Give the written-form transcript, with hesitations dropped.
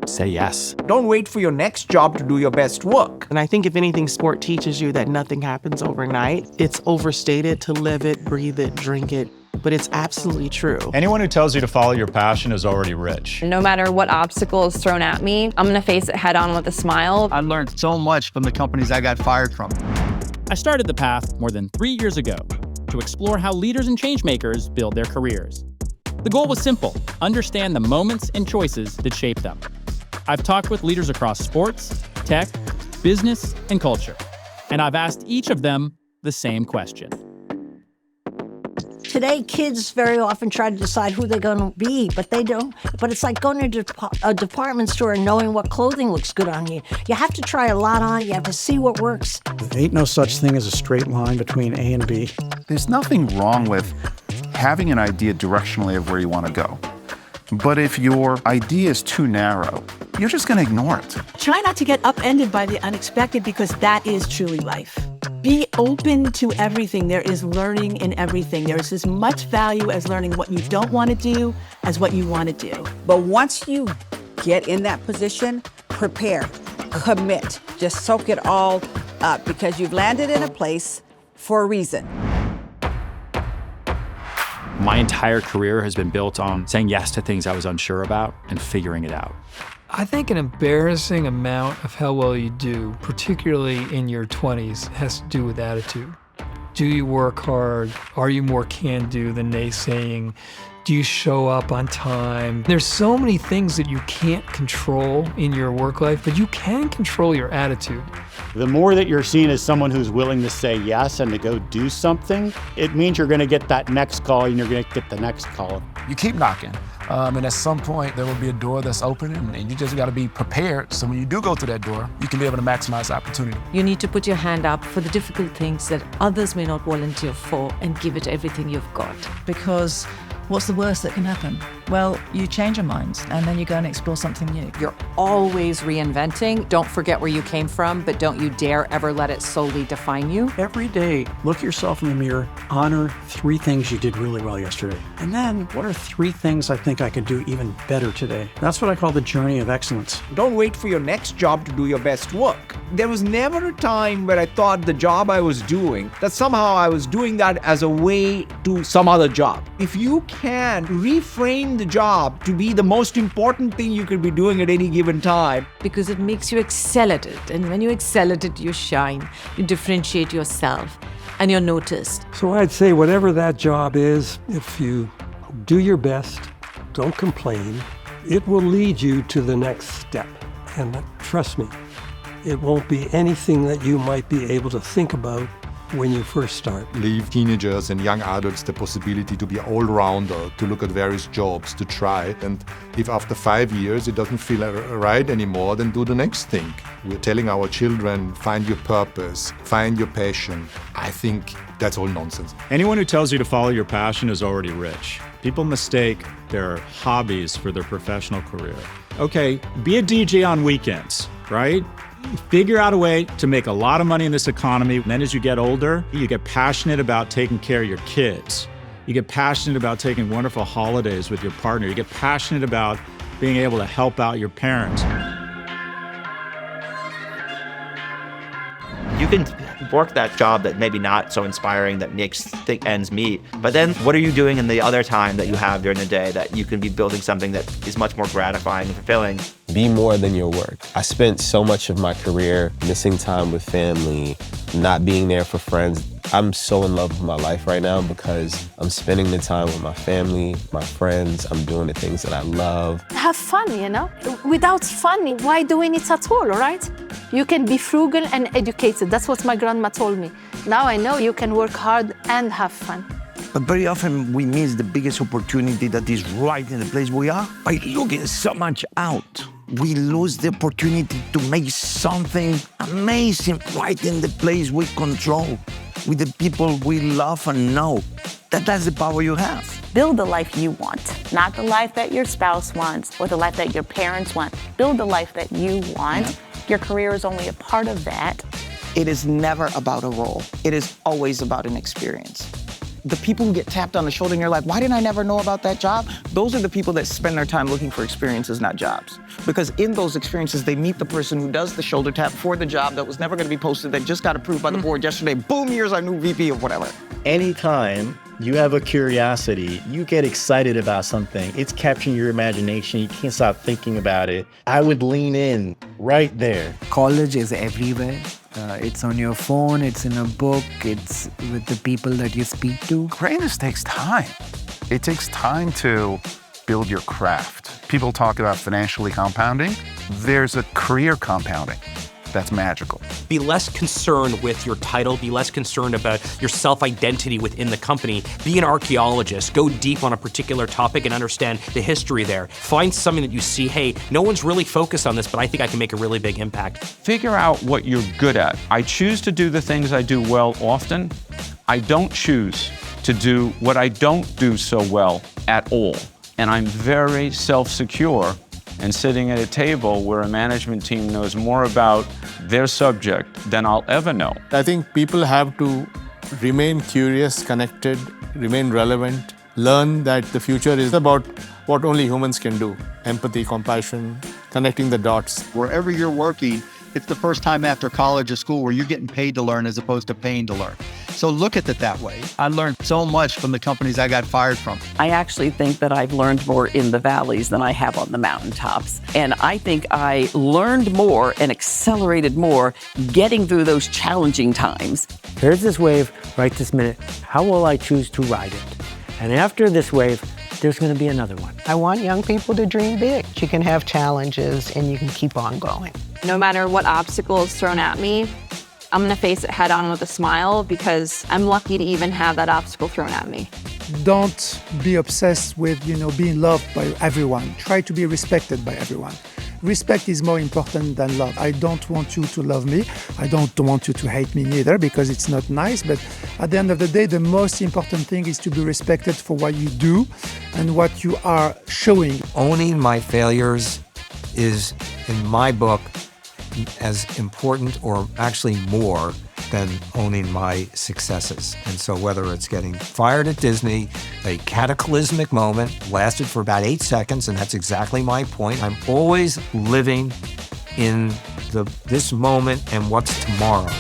say yes. Don't wait for your next job to do your best work. And I think if anything, sport teaches you that nothing happens overnight. It's overstated to live it, breathe it, drink it, but it's absolutely true. Anyone who tells you to follow your passion is already rich. No matter what obstacle is thrown at me, I'm gonna face it head on with a smile. I learned so much from the companies I got fired from. I started The Path more than 3 years ago to explore how leaders and changemakers build their careers. The goal was simple: understand the moments and choices that shape them. I've talked with leaders across sports, tech, business, and culture, and I've asked each of them the same question. Today, kids very often try to decide who they're going to be, but they don't. But it's like going to a department store and knowing what clothing looks good on you. You have to try a lot on. You have to see what works. There ain't no such thing as a straight line between A and B. There's nothing wrong with having an idea directionally of where you want to go. But if your idea is too narrow, you're just going to ignore it. Try not to get upended by the unexpected, because that is truly life. Be open to everything. There is learning in everything. There is as much value as learning what you don't want to do as what you want to do. But once you get in that position, prepare, commit, just soak it all up, because you've landed in a place for a reason. My entire career has been built on saying yes to things I was unsure about and figuring it out. I think an embarrassing amount of how well you do, particularly in your 20s, has to do with attitude. Do you work hard? Are you more can-do than naysaying? Do you show up on time? There's so many things that you can't control in your work life, but you can control your attitude. The more that you're seen as someone who's willing to say yes and to go do something, it means you're going to get that next call and you're going to get the next call. You keep knocking, and at some point there will be a door that's opening, and you just got to be prepared, so when you do go through that door, you can be able to maximize the opportunity. You need to put your hand up for the difficult things that others may not volunteer for and give it everything you've got. Because what's the worst that can happen? Well, you change your mind and then you go and explore something new. You're always reinventing. Don't forget where you came from, but don't you dare ever let it solely define you. Every day, look yourself in the mirror, honor 3 things you did really well yesterday. And then, what are 3 things I think I could do even better today? That's what I call the journey of excellence. Don't wait for your next job to do your best work. There was never a time where I thought the job I was doing, that somehow I was doing that as a way to some other job. If you can reframe the job to be the most important thing you could be doing at any given time. Because it makes you excel at it. And when you excel at it, you shine. You differentiate yourself and you're noticed. So I'd say whatever that job is, if you do your best, don't complain, it will lead you to the next step. And trust me, it won't be anything that you might be able to think about when you first start. Leave teenagers and young adults the possibility to be all-rounder, to look at various jobs, to try. And if after 5 years it doesn't feel right anymore, then do the next thing. We're telling our children, find your purpose, find your passion. I think that's all nonsense. Anyone who tells you to follow your passion is already rich. People mistake their hobbies for their professional career. Okay, be a DJ on weekends, right? Figure out a way to make a lot of money in this economy. And then as you get older, you get passionate about taking care of your kids. You get passionate about taking wonderful holidays with your partner. You get passionate about being able to help out your parents. You can work that job that maybe not so inspiring, that makes ends meet, but then what are you doing in the other time that you have during the day that you can be building something that is much more gratifying and fulfilling? Be more than your work. I spent so much of my career missing time with family, not being there for friends. I'm so in love with my life right now because I'm spending the time with my family, my friends. I'm doing the things that I love. Have fun, you know? Without fun, why doing it at all, right? You can be frugal and educated. That's what my grandma told me. Now I know you can work hard and have fun. But very often we miss the biggest opportunity that is right in the place we are by looking so much out. We lose the opportunity to make something amazing right in the place we control, with the people we love and know. That's the power you have. Build the life you want, not the life that your spouse wants or the life that your parents want. Build the life that you want. Yeah. Your career is only a part of that. It is never about a role. It is always about an experience. The people who get tapped on the shoulder and you're like, why didn't I never know about that job? Those are the people that spend their time looking for experiences, not jobs. Because in those experiences, they meet the person who does the shoulder tap for the job that was never going to be posted, that just got approved by the board yesterday. Boom, here's our new VP of whatever. Anytime you have a curiosity, you get excited about something, it's capturing your imagination, you can't stop thinking about it, I would lean in right there. College is everywhere. It's on your phone, it's in a book, it's with the people that you speak to. Greatness takes time. It takes time to build your craft. People talk about financially compounding. There's a career compounding that's magical. Be less concerned with your title, be less concerned about your self-identity within the company. Be an archaeologist, go deep on a particular topic and understand the history there. Find something that you see, hey, no one's really focused on this, but I think I can make a really big impact. Figure out what you're good at. I choose to do the things I do well often. I don't choose to do what I don't do so well at all. And I'm very self-secure and sitting at a table where a management team knows more about their subject than I'll ever know. I think people have to remain curious, connected, remain relevant, learn that the future is about what only humans can do. Empathy, compassion, connecting the dots. Wherever you're working, it's the first time after college or school where you're getting paid to learn as opposed to paying to learn. So look at it that way. I learned so much from the companies I got fired from. I actually think that I've learned more in the valleys than I have on the mountaintops. And I think I learned more and accelerated more getting through those challenging times. Here's this wave right this minute. How will I choose to ride it? And after this wave, there's going to be another one. I want young people to dream big. You can have challenges and you can keep on going. No matter what obstacle is thrown at me, I'm gonna face it head on with a smile because I'm lucky to even have that obstacle thrown at me. Don't be obsessed with, being loved by everyone. Try to be respected by everyone. Respect is more important than love. I don't want you to love me. I don't want you to hate me neither because it's not nice. But at the end of the day, the most important thing is to be respected for what you do and what you are showing. Owning my failures is, in my book, as important or actually more than owning my successes. And so whether it's getting fired at Disney, a cataclysmic moment, lasted for about 8 seconds, and that's exactly my point. I'm always living in this moment and what's tomorrow.